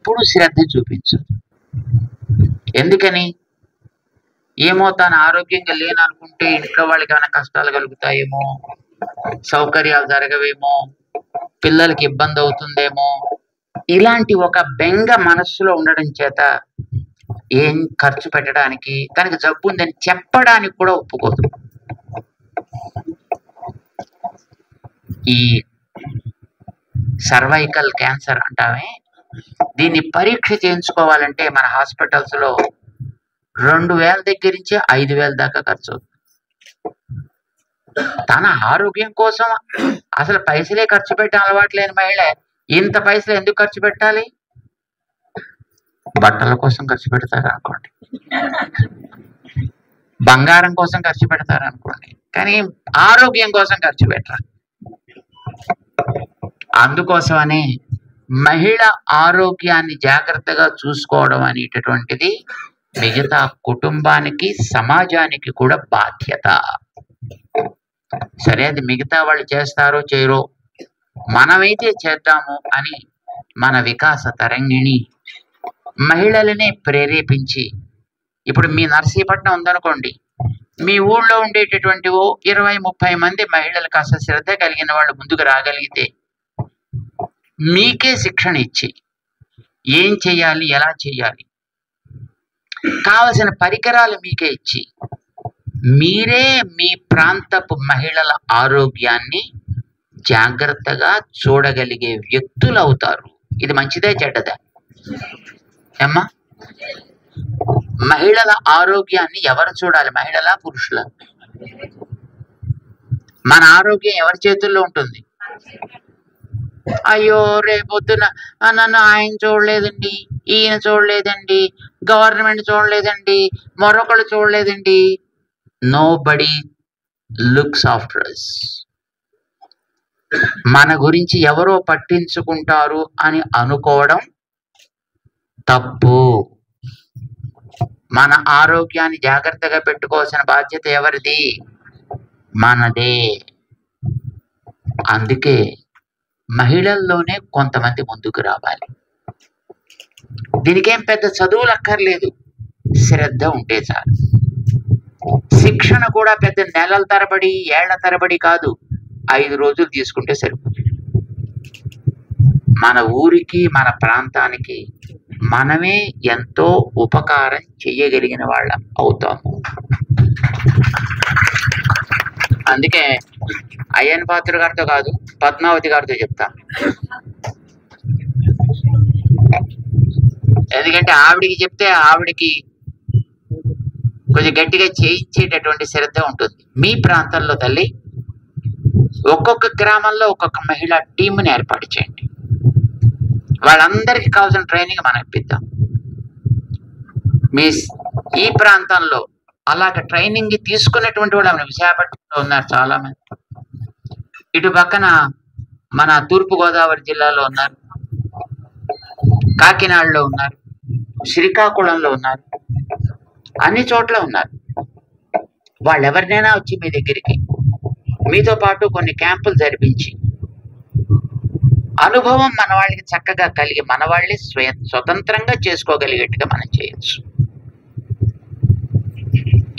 ఎప్పుడు శ్రద్ధ చూపించదు. ఎందుకని? ఏమో తాను ఆరోగ్యంగా లేననుకుంటే ఇంట్లో వాళ్ళకి ఏమైనా కష్టాలు కలుగుతాయేమో, సౌకర్యాలు జరగవేమో, పిల్లలకి ఇబ్బంది అవుతుందేమో, ఇలాంటి ఒక బెంగ మనస్సులో ఉండడం చేత ఏం ఖర్చు పెట్టడానికి, తనకి జబ్బు ఉందని చెప్పడానికి కూడా ఒప్పుకోదు. ఈ సర్వైకల్ క్యాన్సర్ అంటామే, దీన్ని పరీక్ష చేయించుకోవాలంటే మన హాస్పిటల్స్ లో 2000 దగ్గర నుంచి 5000 దాకా ఖర్చు అవుతుంది. తన ఆరోగ్యం కోసం అసలు పైసలే ఖర్చు పెట్టే అలవాటు లేని మహిళ ఇంత పైసలు ఎందుకు ఖర్చు పెట్టాలి? బట్టల కోసం ఖర్చు పెడతారు అనుకోండి, బంగారం కోసం ఖర్చు పెడతారు అనుకోండి, కానీ ఆరోగ్యం కోసం ఖర్చు పెట్టరు. అందుకోసమనే మహిళ ఆరోగ్యాన్ని జాగ్రత్తగా చూసుకోవడం అనేటటువంటిది మిగతా కుటుంబానికి, సమాజానికి కూడా బాధ్యత. సరే, అది మిగతా వాళ్ళు చేస్తారో చేయరో, మనమైతే చేద్దాము అని మన వికాస తరంగిణి మహిళలనే ప్రేరేపించి, ఇప్పుడు మీ నర్సీపట్నం ఉందనుకోండి, మీ ఊళ్ళో ఉండేటటువంటి 20-30 మంది మహిళలు కాస్త శ్రద్ధ కలిగిన వాళ్ళు ముందుకు రాగలిగితే మీకే శిక్షణ ఇచ్చి ఏం చెయ్యాలి, ఎలా చెయ్యాలి, కావలసిన పరికరాలు మీకే ఇచ్చి మీరే మీ ప్రాంతపు మహిళల ఆరోగ్యాన్ని జాగ్రత్తగా చూడగలిగే వ్యక్తులు అవుతారు. ఇది మంచిదే చెడ్డదా ఏమ్మా? మహిళల ఆరోగ్యాన్ని ఎవరు చూడాలి? మహిళల, పురుషుల? మన ఆరోగ్యం ఎవరి చేతుల్లో ఉంటుంది? అయ్యో రేపొద్దున నన్ను ఆయన చూడలేదండి, ఈయన చూడలేదండి, గవర్నమెంట్ చూడలేదండి, మరొకళ్ళు చూడలేదండి. Nobody looks after us. మన గురించి ఎవరో పట్టించుకుంటారు అని అనుకోవడం తప్పు. మన ఆరోగ్యాన్ని జాగ్రత్తగా పెట్టుకోవాల్సిన బాధ్యత ఎవరిది? మనదే. అందుకే మహిళల్లోనే కొంతమంది ముందుకు రావాలి. దీనికేం పెద్ద చదువులు అక్కర్లేదు, శ్రద్ధ ఉంటే చాలు. శిక్షణ కూడా పెద్ద నెలల తరబడి, ఏళ్ల తరబడి కాదు, 5 రోజులు తీసుకుంటే సరిపోతుంది. మన ఊరికి, మన ప్రాంతానికి మనమే ఎంతో ఉపకారం చేయగలిగిన వాళ్ళం అవుతాము. అందుకే అయ్యన్ పాత్ర గారితో కాదు, పద్మావతి గారితో చెప్తా. ఎందుకంటే ఆవిడికి చెప్తే ఆవిడికి కొంచెం గట్టిగా చేయించేటటువంటి శ్రద్ధ ఉంటుంది. మీ ప్రాంతంలో తల్లి ఒక్కొక్క గ్రామంలో ఒక్కొక్క మహిళా టీంని ఏర్పాటు చేయండి. వాళ్ళందరికీ కావాల్సిన ట్రైనింగ్ మనం ఇప్పిద్దాం. మీ ఈ ప్రాంతంలో అలాగ ట్రైనింగ్ తీసుకున్నటువంటి వాళ్ళు మన విశాఖపట్నంలో ఉన్నారు చాలా మంది. ఇటు పక్కన మన తూర్పుగోదావరి జిల్లాలో ఉన్నారు, కాకినాడలో ఉన్నారు, శ్రీకాకుళంలో ఉన్నారు, అన్ని చోట్ల ఉన్నారు. వాళ్ళెవరినైనా వచ్చి మీ దగ్గరికి మీతో పాటు కొన్ని క్యాంపులు జరిపించి అనుభవం మన వాళ్ళకి చక్కగా కలిగి మన వాళ్ళే స్వతంత్రంగా చేసుకోగలిగేట్టుగా మనం చేయొచ్చు.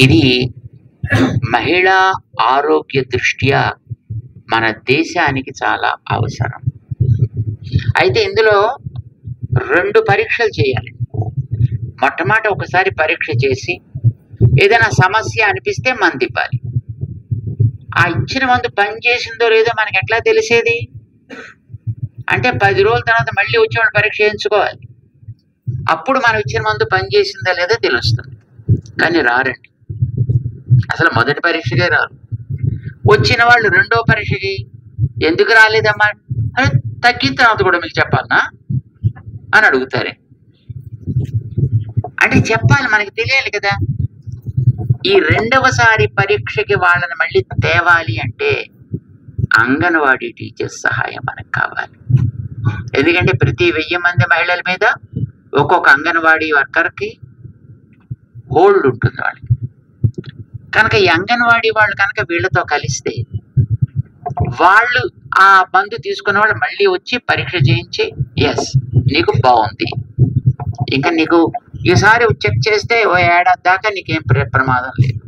ఇది మహిళా ఆరోగ్య దృష్ట్యా మన దేశానికి చాలా అవసరం. అయితే ఇందులో 2 పరీక్షలు చేయాలి. మొట్టమొదట ఒకసారి పరీక్ష చేసి ఏదైనా సమస్య అనిపిస్తే మందు ఇవ్వాలి. ఆ ఇచ్చిన మందు పని చేసిందో లేదో మనకి ఎట్లా తెలిసేది? అంటే 10 రోజుల తర్వాత మళ్ళీ వచ్చేవాళ్ళు పరీక్ష చేయించుకోవాలి. అప్పుడు మనం ఇచ్చిన మందు పని చేసిందా లేదో తెలుస్తుంది. కానీ రారండి, అసలు మొదటి పరీక్షకే రారు. వచ్చిన వాళ్ళు 2వ పరీక్షకి ఎందుకు రాలేదమ్మా అని తగ్గిన తర్వాత కూడా మీకు చెప్పాలనా అని అడుగుతారే. అంటే చెప్పాలి, మనకి తెలియాలి కదా. ఈ 2వసారి పరీక్షకి వాళ్ళని మళ్ళీ తేవాలి అంటే అంగన్వాడీ టీచర్స్ సహాయం మనకు కావాలి. ఎందుకంటే ప్రతి 1000 మంది మహిళల మీద ఒక్కొక్క అంగన్వాడీ వర్కర్కి హోల్డ్ ఉంటుంది వాళ్ళకి. కనుక ఈ అంగన్వాడీ వాళ్ళు కనుక వీళ్ళతో కలిస్తే వాళ్ళు ఆ మందు తీసుకున్న వాళ్ళు మళ్ళీ వచ్చి పరీక్ష చేయించి ఎస్ నీకు బాగుంది, ఇంకా నీకు ఈసారి చెక్ చేస్తే ఓ ఏడాది దాకా నీకేం ప్రమాదం లేదు.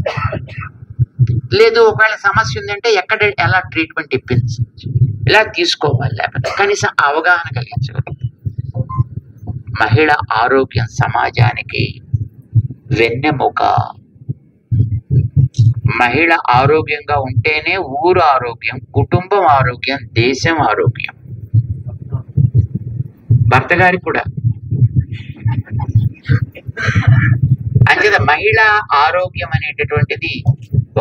లేదు ఒకవేళ సమస్య ఉందంటే ఎక్కడ ఎలా ట్రీట్మెంట్ ఇప్పించవచ్చు, ఇలా తీసుకోవాలి, లేకపోతే కనీసం అవగాహన కలిగించగలరు. మహిళ ఆరోగ్యం సమాజానికి వెన్నెముక. మహిళ ఆరోగ్యంగా ఉంటేనే ఊరు ఆరోగ్యం, కుటుంబం ఆరోగ్యం, దేశం ఆరోగ్యం. భర్త గారికి కూడా అంచేత మహిళా ఆరోగ్యం అనేటటువంటిది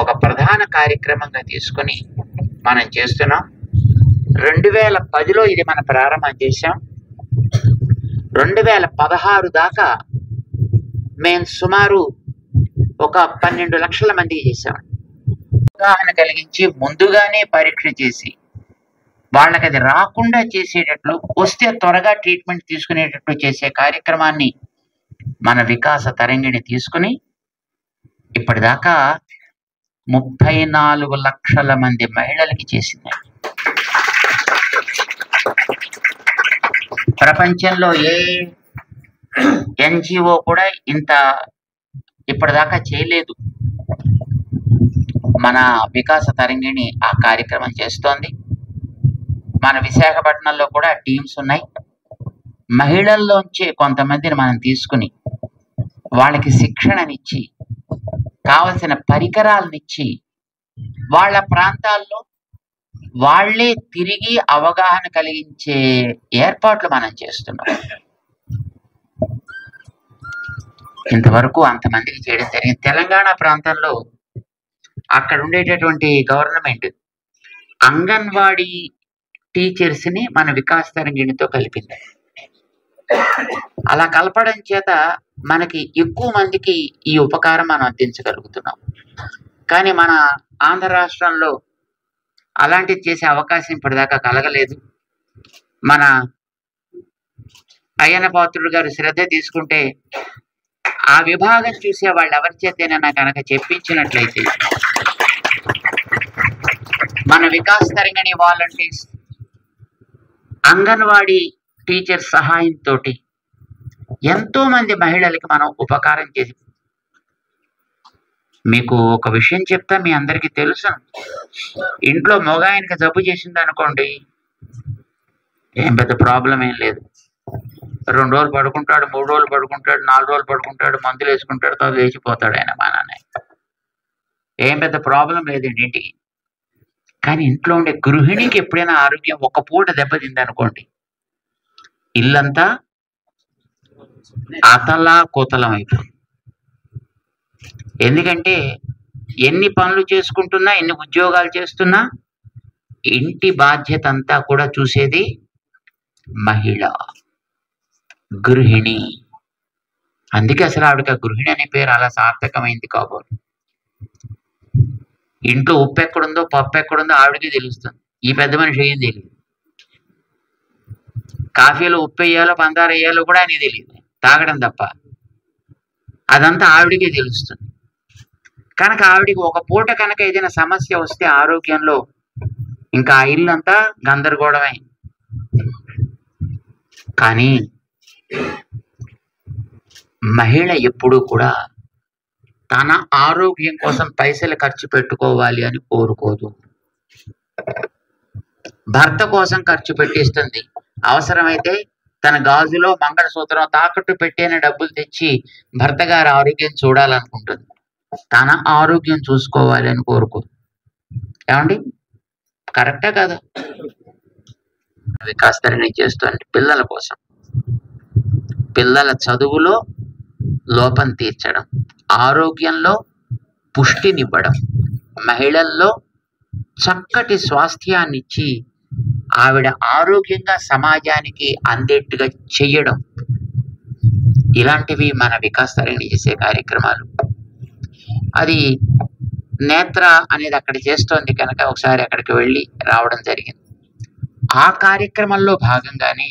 ఒక ప్రధాన కార్యక్రమంగా తీసుకొని మనం చేస్తున్నాం. 2010లో ఇది మనం ప్రారంభం చేశాం. 2016 దాకా మేము సుమారు ఒక 12 లక్షల మందికి చేశాం. అవగాహన కలిగించి ముందుగానే పరీక్ష చేసి వాళ్ళకి అది రాకుండా చేసేటట్లు, వస్తే త్వరగా ట్రీట్మెంట్ తీసుకునేటట్లు చేసే కార్యక్రమాన్ని మన వికాస తరంగిణి తీసుకుని ఇప్పటిదాకా 34 లక్షల మంది మహిళలకి చేసింది. ప్రపంచంలో ఏ ఎన్జిఓ కూడా ఇంత ఇప్పటిదాకా చేయలేదు. మన వికాస తరంగిణి ఆ కార్యక్రమం చేస్తోంది. మన విశాఖపట్నంలో కూడా టీమ్స్ ఉన్నాయి. మహిళల్లోంచి కొంతమందిని మనం తీసుకుని వాళ్ళకి శిక్షణనిచ్చి కావలసిన పరికరాలనిచ్చి వాళ్ళ ప్రాంతాల్లో వాళ్ళే తిరిగి అవగాహన కలిగించే ఏర్పాట్లు మనం చేస్తున్నాం. ఇంతవరకు అంతమందికి చేయడం జరిగింది. తెలంగాణ ప్రాంతంలో అక్కడ ఉండేటటువంటి గవర్నమెంట్ అంగన్వాడీ టీచర్స్ని మన వికాస తరంగిణితో కలిపింది. అలా కలపడం చేత మనకి ఎక్కువ మందికి ఈ ఉపకారం మనం అందించగలుగుతున్నాం. కానీ మన ఆంధ్ర రాష్ట్రంలో అలాంటిది చేసే అవకాశం ఇప్పటిదాకా కలగలేదు. మన అయ్యన్న పాత్రుడు గారు శ్రద్ధ తీసుకుంటే ఆ విభాగం చూసే వాళ్ళు ఎవరి చేతైనా కనుక చెప్పించినట్లయితే మన వికాస్ తరంగిణి వాలంటీర్స్ అంగన్వాడీ టీచర్ సహాయంతో ఎంతో మంది మహిళలకి మనం ఉపకారం చేసి, మీకు ఒక విషయం చెప్తా, మీ అందరికీ తెలుసు, ఇంట్లో మగాయనకి జబ్బు చేసింది అనుకోండి, ఏం పెద్ద ప్రాబ్లం ఏం లేదు. 2 రోజులు పడుకుంటాడు, 3 రోజులు పడుకుంటాడు, 4 రోజులు పడుకుంటాడు, మందులు వేసుకుంటాడు, తర్వాత లేచిపోతాడు ఆయన, మా నాన్న. ఏం పెద్ద ప్రాబ్లం లేదండి ఇంటికి. కానీ ఇంట్లో ఉండే గృహిణికి ఎప్పుడైనా ఆరోగ్యం ఒక పూట దెబ్బతింది అనుకోండి, ఇల్లంతా అతలా కుతలం అయిపోతుంది. ఎందుకంటే ఎన్ని పనులు చేసుకుంటున్నా, ఎన్ని ఉద్యోగాలు చేస్తున్నా ఇంటి బాధ్యత అంతా కూడా చూసేది మహిళ, గృహిణి. అందుకే అసలు ఆవిడకి గృహిణి అనే పేరు అలా సార్థకమైంది కాబోలు. ఇంట్లో ఉప్పు ఎక్కడుందో పప్పు ఎక్కడుందో ఆవిడకి తెలుస్తుంది, ఈ పెద్ద మనిషి ఏం తెలియదు. కాఫీలో ఉప్పు వేయాలో పందార వేయాలో కూడా అని తెలియదు, తాగడం తప్ప. అదంతా ఆవిడికే తెలుస్తుంది. కనుక ఆవిడికి ఒక పూట కనుక ఏదైనా సమస్య వస్తే ఆరోగ్యంలో, ఇంకా ఆ ఇల్లంతా గందరగోళమే. కానీ మహిళ ఎప్పుడూ కూడా తన ఆరోగ్యం కోసం పైసలు ఖర్చు పెట్టుకోవాలి అని కోరుకోదు. భర్త కోసం ఖర్చు పెట్టిస్తుంది. అవసరమైతే తన గాజులో మంగళసూత్రం తాకట్టు పెట్టిన డబ్బులు తెచ్చి భర్త గారి ఆరోగ్యం చూడాలనుకుంటుంది. తన ఆరోగ్యం చూసుకోవాలి అని కోరుకోదు. ఏమండి, కరెక్టా కదా? వికాస్ తరంగిణి చేస్తుంది పిల్లల కోసం. పిల్లల చదువులో లోపం తీర్చడం, ఆరోగ్యంలో పుష్టినివ్వడం, మహిళల్లో చక్కటి స్వాస్థ్యాన్ని ఇచ్చి ఆవిడ ఆరోగ్యంగా సమాజానికి అందేట్టుగా చెయ్యడం, ఇలాంటివి మన వికాస్ తరంగిణి చేసే కార్యక్రమాలు. అది నేత్ర అనేది అక్కడ చేస్తోంది కనుక ఒకసారి అక్కడికి వెళ్ళి రావడం జరిగింది. ఆ కార్యక్రమంలో భాగంగానే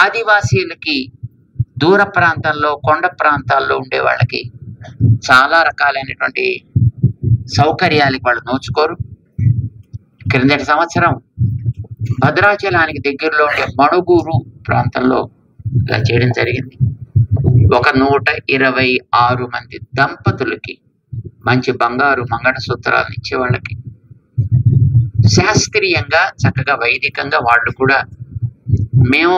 ఆదివాసీలకి, దూర ప్రాంతాల్లో కొండ ప్రాంతాల్లో ఉండే వాళ్ళకి చాలా రకాలైనటువంటి సౌకర్యాలకి వాళ్ళు నోచుకోరు. క్రిందటి సంవత్సరం భద్రాచలానికి దగ్గరలో ఉండే మణుగూరు ప్రాంతంలో ఇలా చేయడం జరిగింది. ఒక 126 మంది దంపతులకి మంచి బంగారు మంగళసూత్రాలను ఇచ్చే వాళ్ళకి శాస్త్రీయంగా చక్కగా వైదికంగా వాళ్ళు కూడా మేము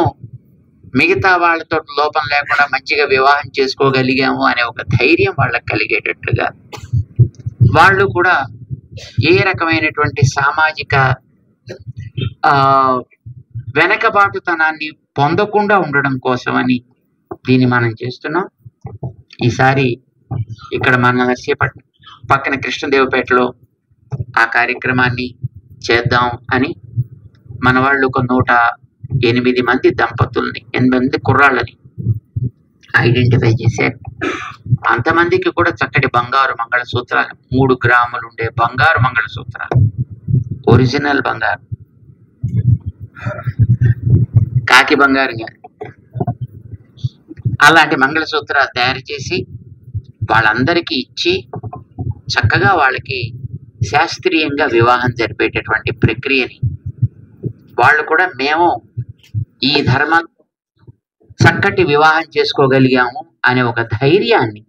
మిగతా వాళ్ళతో లోపం లేకుండా మంచిగా వివాహం చేసుకోగలిగాము అనే ఒక ధైర్యం వాళ్ళకి కలిగేటట్లుగా వాళ్ళు కూడా ఏ రకమైనటువంటి సామాజిక వెనకబాటుతనాన్ని పొందకుండా ఉండడం కోసమని దీన్ని మనం చేస్తున్నాం. ఈసారి ఇక్కడ మన నర్సీపట్నం పక్కన కృష్ణదేవపేటలో ఆ కార్యక్రమాన్ని చేద్దాం అని మన వాళ్ళు ఒక 108 మంది దంపతుల్ని 8 మంది కుర్రాళ్ళని ఐడెంటిఫై చేశారు. అంతమందికి కూడా చక్కటి బంగారు మంగళసూత్రాలు 3 గ్రాములు ఉండే బంగారు మంగళసూత్రాలు, ఒరిజినల్ బంగారు, కాకి బంగారు కాదు, అలాంటి మంగళసూత్రాలు తయారు చేసి వాళ్ళందరికీ ఇచ్చి చక్కగా వాళ్ళకి శాస్త్రీయంగా వివాహం జరిపేటటువంటి ప్రక్రియని వాళ్ళు కూడా మేము ఈ ధర్మం చక్కటి వివాహం చేసుకోగలిగాము అనే ఒక ధైర్యాన్ని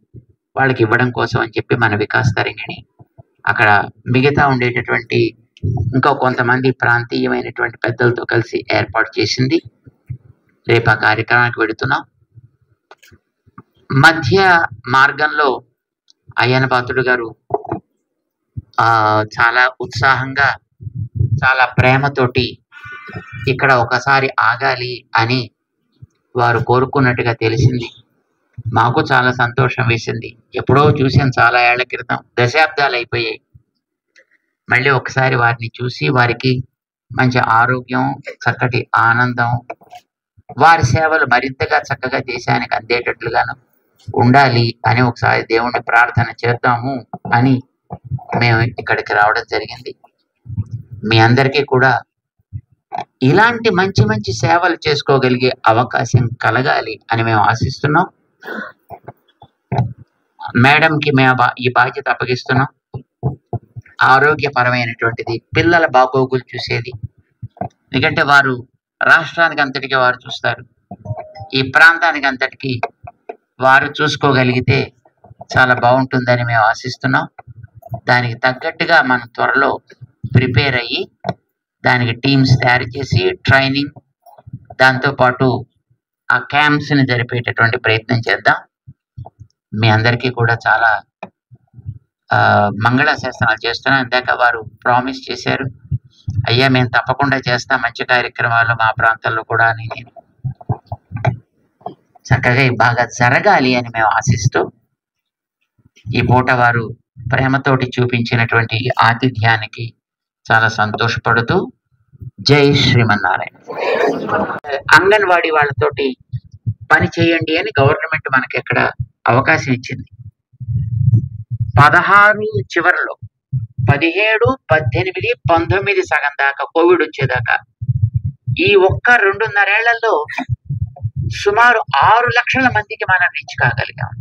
వాళ్ళకి ఇవ్వడం కోసం అని చెప్పి మన వికాస్ తరంగిణి అక్కడ మిగతా ఉండేటటువంటి ఇంకా కొంతమంది ప్రాంతీయమైనటువంటి పెద్దలతో కలిసి ఏర్పాటు చేసింది. రేపు ఆ కార్యక్రమానికి వెళుతున్నాం. మధ్య మార్గంలో అయ్యన్న పాత్రుడు గారు చాలా ఉత్సాహంగా చాలా ప్రేమతోటి ఇక్కడ ఒకసారి ఆగాలి అని వారు కోరుకున్నట్టుగా తెలిసింది. మాకు చాలా సంతోషం వేసింది. ఎప్పుడో చూసాం, చాలా ఏళ్ల క్రితం, దశాబ్దాలు అయిపోయాయి. మళ్ళీ ఒకసారి వారిని చూసి వారికి మంచి ఆరోగ్యం, చక్కటి ఆనందం, వారి సేవలు మరింతగా చక్కగా దేశానికి అందేటట్లుగాను ఉండాలి అని ఒకసారి దేవుణ్ణి ప్రార్థన చేద్దాము అని మేము ఇక్కడికి రావడం జరిగింది. మీ అందరికీ కూడా ఇలాంటి మంచి మంచి సేవలు చేసుకోగలిగే అవకాశం కలగాలి అని మేము ఆశిస్తున్నాం. మేడంకి మేము ఈ బాధ్యత అప్పగిస్తున్నాం. ఆరోగ్యపరమైనటువంటిది, పిల్లల బాగోగులు చూసేది, ఎందుకంటే వారు రాష్ట్రానికి అంతటికి వారు చూస్తారు, ఈ ప్రాంతానికి అంతటికి వారు చూసుకోగలిగితే చాలా బాగుంటుందని మేము ఆశిస్తున్నాం. దానికి తగ్గట్టుగా మనం త్వరలో ప్రిపేర్ అయ్యి దానికి టీమ్స్ తయారు చేసి ట్రైనింగ్, దాంతోపాటు ఆ క్యాంప్స్ని జరిపేటటువంటి ప్రయత్నం చేద్దాం. మీ అందరికీ కూడా చాలా మంగళాశాసనాలు చేస్తున్నాం. ఇందాక వారు ప్రామిస్ చేశారు, అయ్యా మేము తప్పకుండా చేస్తాం మంచి కార్యక్రమాలు మా ప్రాంతాల్లో కూడా అని. నేను చక్కగా బాగా జరగాలి అని మేము ఆశిస్తూ ఈ పూట వారు ప్రేమతోటి చూపించినటువంటి ఆతిథ్యానికి చాలా సంతోషపడుతూ జై శ్రీమన్నారాయణ. అంగన్వాడీ వాళ్ళతోటి పని చేయండి అని గవర్నమెంట్ మనకి ఎక్కడ అవకాశం ఇచ్చింది. 16 చివరిలో 17, 18, 19 సగం దాకా కోవిడ్ వచ్చేదాకా ఈ ఒక్క 2.5 ఏళ్లలో సుమారు 6 లక్షల మందికి మనం రీచ్ కాగలిగాం.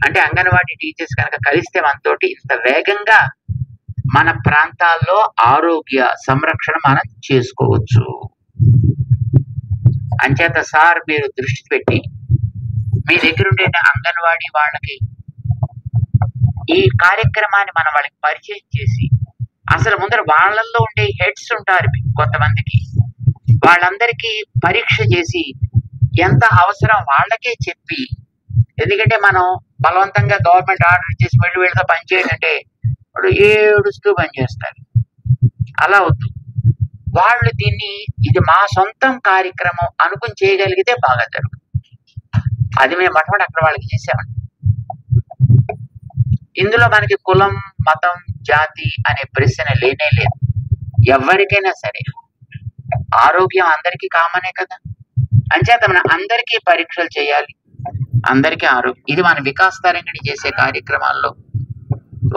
అంటే అంగన్వాడీ టీచర్స్ కనుక కలిస్తే మనతోటి ఇంత వేగంగా మన ప్రాంతాల్లో ఆరోగ్య సంరక్షణ మనం చేసుకోవచ్చు. అంచేత సార్ మీరు దృష్టి పెట్టి మీ దగ్గర ఉండే అంగన్వాడీ వాళ్ళకి ఈ కార్యక్రమాన్ని మనం వాళ్ళకి పరిచయం చేసి, అసలు ముందర వాళ్ళల్లో ఉండే హెడ్స్ ఉంటారు కొంతమందికి, వాళ్ళందరికీ పరీక్ష చేసి ఎంత అవసరం వాళ్ళకే చెప్పి, ఎందుకంటే మనం బలవంతంగా గవర్నమెంట్ ఆర్డర్ ఇచ్చేసి వీళ్ళతో పనిచేయండి అంటే వాళ్ళు ఏడుస్తూ పనిచేస్తారు. అలా వద్దు. వాళ్ళు దీన్ని ఇది మా సొంతం కార్యక్రమం అనుకుని చేయగలిగితే బాగా జరుగుతుంది. అది మేము మొట్టమొదటి అక్కడ వాళ్ళకి చేసామండి. ఇందులో మనకి కులం, మతం, జాతి అనే ప్రశ్న లేనే లేదు. ఎవరికైనా సరే ఆరోగ్యం అందరికీ కామనే కదా. అంచేత మనం అందరికీ పరీక్షలు చేయాలి, అందరికీ ఆరోగ్యం. ఇది మన వికాస్ తరంగిణి చేసే కార్యక్రమాల్లో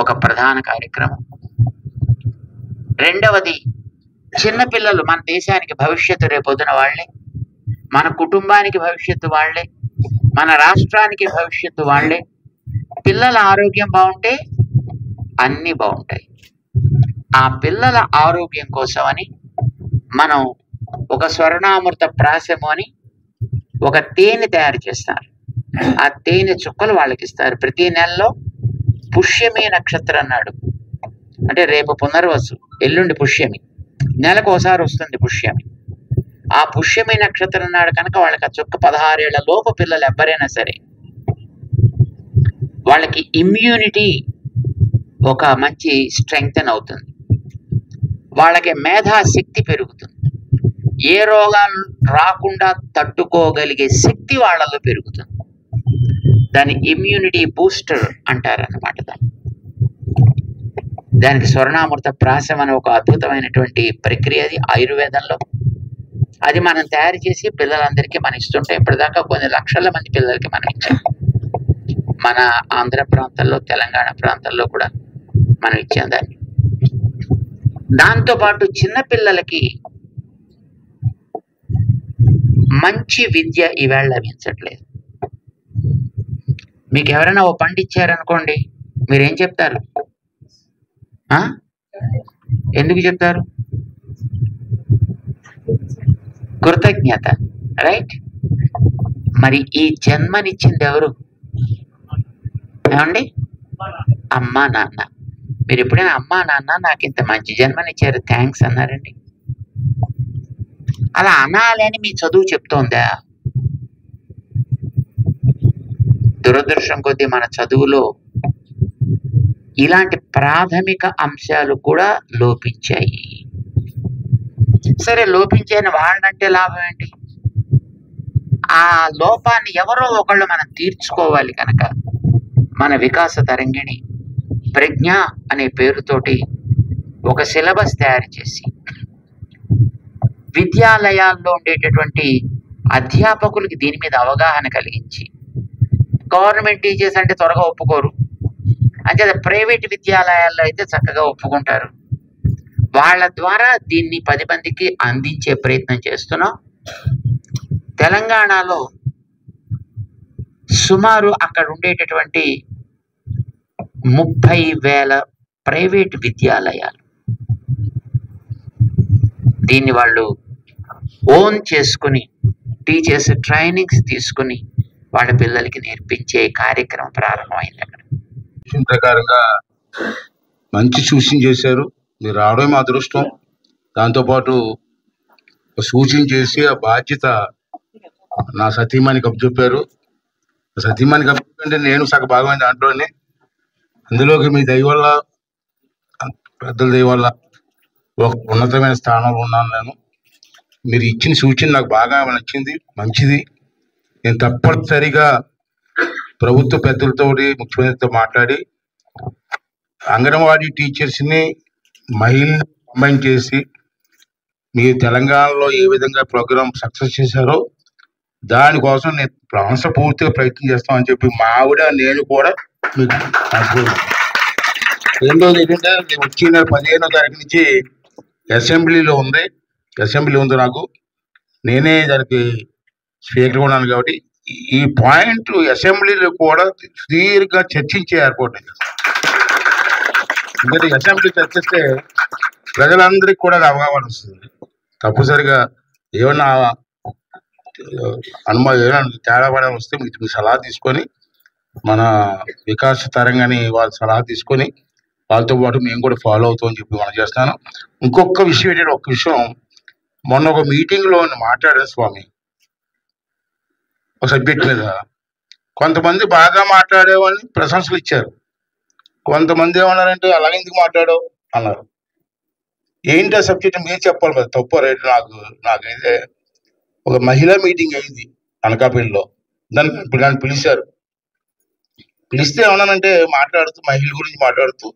ఒక ప్రధాన కార్యక్రమం. రెండవది, చిన్నపిల్లలు మన దేశానికి భవిష్యత్తు, రేపొద్దున వాళ్ళే, మన కుటుంబానికి భవిష్యత్తు వాళ్ళే, మన రాష్ట్రానికి భవిష్యత్తు వాళ్ళే. పిల్లల ఆరోగ్యం బాగుంటే అన్నీ బాగుంటాయి. ఆ పిల్లల ఆరోగ్యం కోసమని మనం ఒక స్వర్ణామృత ప్రాశము అని ఒక తేనె తయారు చేస్తారు. ఆ తేనె చుక్కలు వాళ్ళకి ఇస్తారు. ప్రతి నెలలో పుష్యమి నక్షత్రం అన్నాడు, అంటే రేపు పునర్వసు, ఎల్లుండి పుష్యమి, నెలకు ఒకసారి వస్తుంది పుష్యమి. ఆ పుష్యమి నక్షత్రం నాడు కనుక వాళ్ళకి ఆ చుక్క 16 ఏళ్ల లోపు పిల్లలు ఎవరైనా సరే వాళ్ళకి ఇమ్యూనిటీ ఒక మంచి స్ట్రెంగ్తన్ అవుతుంది, వాళ్ళకి మేధాశక్తి పెరుగుతుంది, ఏ రోగాలు రాకుండా తట్టుకోగలిగే శక్తి వాళ్ళలో పెరుగుతుంది. దాన్ని ఇమ్యూనిటీ బూస్టర్ అంటారన్నమాట. దానికి స్వర్ణామృత ప్రాశం అనే ఒక అద్భుతమైనటువంటి ప్రక్రియ అది ఆయుర్వేదంలో. అది మనం తయారు చేసి పిల్లలందరికీ మనం ఇస్తుంటే ఇప్పటిదాకా కొన్ని లక్షల మంది పిల్లలకి మనం ఇచ్చాం. మన ఆంధ్ర ప్రాంతాల్లో, తెలంగాణ ప్రాంతాల్లో కూడా మనం ఇచ్చాం దాన్ని. దాంతోపాటు చిన్నపిల్లలకి మంచి విద్య ఈవేళ లభించట్లేదు. మీకు ఎవరైనా ఓ పండు ఇచ్చారనుకోండి, మీరేం చెప్తారు? ఎందుకు చెప్తారు? కృతజ్ఞత, రైట్? మరి ఈ జన్మనిచ్చింది ఎవరు? ఏమండి? అమ్మా నాన్న. మీరు ఎప్పుడైనా అమ్మా నాన్న నాకు ఇంత మంచి జన్మనిచ్చారు థ్యాంక్స్ అన్నారండి? అలా అనాలని మీ చదువు చెప్తోందా? దురదృష్టం కొద్దీ మన చదువులో ఇలాంటి ప్రాథమిక అంశాలు కూడా లోపించాయి. సరే, లోపించాయని వాళ్ళంటే లాభం ఏంటి? ఆ లోపాన్ని ఎవరో ఒకళ్ళు మనం తీర్చుకోవాలి. కనుక మన వికాస తరంగిణి ప్రజ్ఞ అనే పేరుతోటి ఒక సిలబస్ తయారు చేసి విద్యాలయాల్లో ఉండేటటువంటి అధ్యాపకులకి దీని మీద అవగాహన కలిగించి, గవర్నమెంట్ టీచర్స్ అంటే త్వరగా ఒప్పుకోరు, అంటే ప్రైవేట్ విద్యాలయాల్లో అయితే చక్కగా ఒప్పుకుంటారు. వాళ్ళ ద్వారా దీన్ని 10 మందికి అందించే ప్రయత్నం చేస్తున్నాం. తెలంగాణలో సుమారు అక్కడ ఉండేటటువంటి 30,000 ప్రైవేట్ విద్యాలయాలు దీన్ని వాళ్ళు ఓన్ చేసుకుని టీచర్స్ ట్రైనింగ్స్ తీసుకుని వాళ్ళ పిల్లలకి నేర్పించే కార్యక్రమం ప్రారంభమైంది. అక్కడ ప్రకారంగా మంచి సూచన చేశారు. మీరు రావడం మా అదృష్టం. దాంతోపాటు సూచన చేసి ఆ బాధ్యత నా సతీమణికి అప్పచెప్పారు. సతీమణికి అప్పచెప్పంటే నేను సగ భాగమైన దాంట్లోనే. అందులోకి మీ దయ వల్ల, పెద్దల దయ వల్ల ఒక ఉన్నతమైన స్థానంలో ఉన్నాను నేను. మీరు ఇచ్చిన సూచన నాకు బాగా నచ్చింది, మంచిది. నేను తప్పనిసరిగా ప్రభుత్వ పెద్దలతోటి, ముఖ్యమంత్రితో మాట్లాడి అంగన్వాడీ టీచర్స్ని మహిళల్ని కంబైన్ చేసి మీరు తెలంగాణలో ఏ విధంగా ప్రోగ్రామ్ సక్సెస్ చేశారో దానికోసం నేను పూర్తిగా ప్రయత్నం చేస్తామని చెప్పి మా ఆవిడ నేను కూడా మీకు అనుకుంటున్నాను. రెండోది ఏంటంటే, నేను వచ్చిన 15వ తారీఖు నుంచి అసెంబ్లీ ఉంది నాకు. నేనే దానికి స్పీకర్ ఉన్నాను కాబట్టి ఈ పాయింట్ అసెంబ్లీలో కూడా సుదీర్ఘంగా చర్చించే ఏర్పాటు. ఎందుకంటే అసెంబ్లీ చర్చిస్తే ప్రజలందరికీ కూడా అవగాహన వస్తుంది. తప్పనిసరిగా ఏమన్నా ఏమైనా తేడా పడాలని వస్తే మీకు సలహా తీసుకొని, మన వికాస తరంగాని వాళ్ళ సలహా తీసుకొని వాళ్ళతో పాటు మేము కూడా ఫాలో అవుతామని చెప్పి మనం చేస్తాను. ఇంకొక విషయం ఏంటంటే, ఒక విషయం మొన్న ఒక మీటింగ్లో మాట్లాడాను స్వామి, ఒక సబ్జెక్ట్ మీద. కొంతమంది బాగా మాట్లాడేవాళ్ళని ప్రశంసలు ఇచ్చారు, కొంతమంది ఏమన్నారంటే అలాగే ఎందుకు మాట్లాడావు అన్నారు. ఏంటి ఆ సబ్జెక్ట్ మీరు చెప్పాలి కదా, తప్పు రైట్. నాకైతే ఒక మహిళా మీటింగ్ అయింది అనకాపల్లిలో. దాన్ని పిలిచారు. పిలిస్తే ఏమన్నానంటే, మహిళల గురించి మాట్లాడుతూ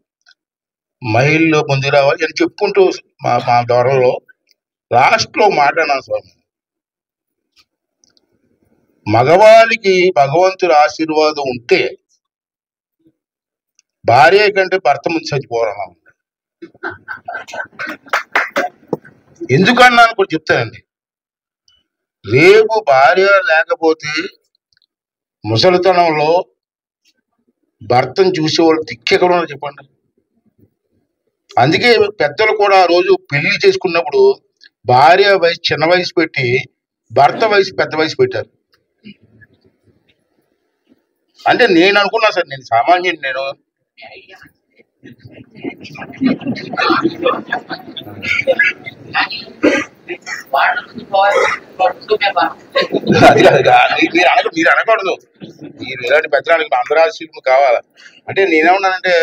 మహిళలు ముందుకు రావాలి అని చెప్పుకుంటూ మా దూరంలో లాస్ట్లో మాట్లాడినాను స్వామి, మగవాళ్ళకి భగవంతుడి ఆశీర్వాదం ఉంటే భార్య కంటే భర్త ముందు చచ్చిపోవాలన్నా. ఎందుకన్నాను కూడా చెప్తానండి. రేపు భార్య లేకపోతే ముసలితనంలో భర్తను చూసేవాళ్ళు దిక్కెక్కడ ఉన్నారు చెప్పండి. అందుకే పెద్దలు కూడా ఆ రోజు పెళ్లి చేసుకున్నప్పుడు భార్య వయసు చిన్న వయసు పెట్టి భర్త వయసు పెద్ద వయసు పెట్టారు. అంటే నేను అనుకున్నా సార్, నేను సామాన్యుడు, నేను అది మీరు అనకూడదు. మీరు ఇలాంటి పెద్దలకు అందరాశీలు కావాలా అంటే నేనేమన్నానంటే,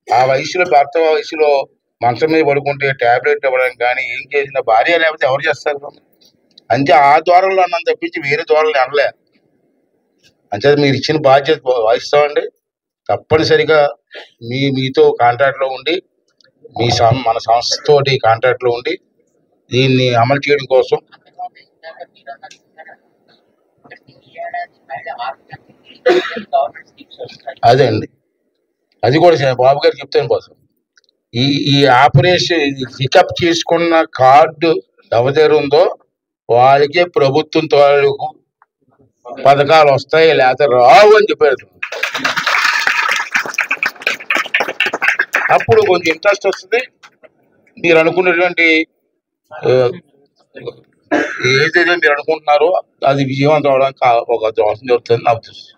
ఆ వయసులో భర్త వయసులో మంచం మీద పడుకుంటే టాబ్లెట్ ఇవ్వడానికి కానీ ఏం చేసిన భార్య లేకపోతే ఎవరు చేస్తారు? అంతే ఆ ద్వారంలో అన్నం తప్పించి వేరే ద్వారంలో అనలే. అంతే మీరు ఇచ్చిన బాధ్యత వహిస్తామండి. తప్పనిసరిగా మీతో కాంట్రాక్ట్లో ఉండి మన సంస్థతోటి కాంట్రాక్ట్లో ఉండి దీన్ని అమలు చేయడం కోసం అదే అండి, అది కూడా బాబు గారు చెప్తాను కోసం ఈ ఆపరేషన్ పికప్ చేసుకున్న కార్డు ఎవరి దగ్గర ఉందో వాళ్ళకే ప్రభుత్వం తాలూకు పథకాలు వస్తాయి, లేకపోతే రావు అని చెప్పారు. అప్పుడు కొంచెం ఇంట్రెస్ట్ వస్తుంది. మీరు అనుకున్నటువంటి ఏదైతే మీరు అనుకుంటున్నారో అది విజయవంతం అవడానికి ఒక దోషం జరుగుతుంది నాకు తెలుసు.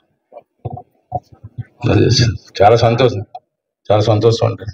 చాలా సంతోషం, చాలా సంతోషం ఉంటుంది.